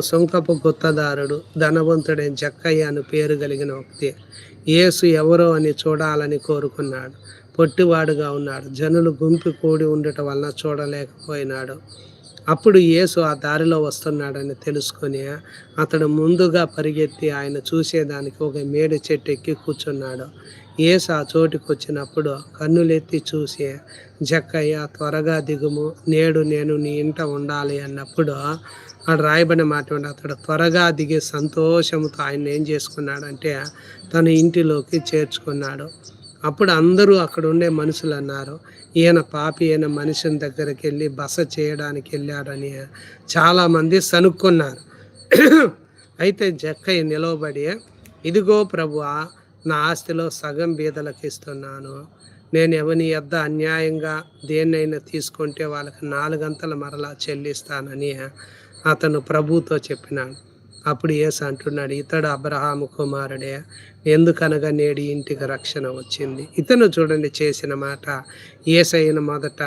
సుంకపు గుత్తదారుడు, ధనవంతుడైన జక్కయ్య అని పేరు కలిగిన వ్యక్తి. యేసు ఎవరో అని చూడాలని కోరుకున్నాడు. పొట్టివాడుగా ఉన్నాడు. జనులు గుంపు కూడి ఉండటం వలన చూడలేకపోయినాడు. అప్పుడు యేసు ఆ దారిలో వస్తున్నాడని తెలుసుకొని అతడు ముందుగా పరిగెత్తి ఆయన చూసేదానికి ఒక మేడి చెట్టు ఎక్కి కూర్చున్నాడు. యేసు ఆ చోటుకు వచ్చినప్పుడు కన్నులెత్తి చూసి, జక్కయ్య త్వరగా దిగుము, నేడు నేను నీ ఇంట ఉండాలి అన్నప్పుడు అక్కడ రాయబడిన మాట ఉండి అతడు త్వరగా దిగే సంతోషంతో ఆయన ఏం చేసుకున్నాడంటే తన ఇంటిలోకి చేర్చుకున్నాడు. అప్పుడు అందరూ అక్కడ ఉండే మనుషులు అన్నారు, ఈయన పాపి అయిన మనిషిని దగ్గరికి వెళ్ళి బస చేయడానికి వెళ్ళాడని చాలామంది సనుక్కున్నారు. అయితే జక్కయ్య నిలవబడి, ఇదిగో ప్రభువా, నా ఆస్తిలో సగం బీదలకు ఇస్తున్నాను. నేను ఎవని యొద్ద అన్యాయంగా దేన్నైనా తీసుకుంటే వాళ్ళకి 4 అంతలు మరలా చెల్లిస్తానని అతను ప్రభుతో చెప్పినాడు. అప్పుడు యేసు అంటున్నాడు, ఇతడు అబ్రహాము కుమారుడే, ఎందుకనగా నేడు ఇంటికి రక్షణ వచ్చింది. ఇతను చూడండి చేసిన మాట. యేసయ్యను మొదట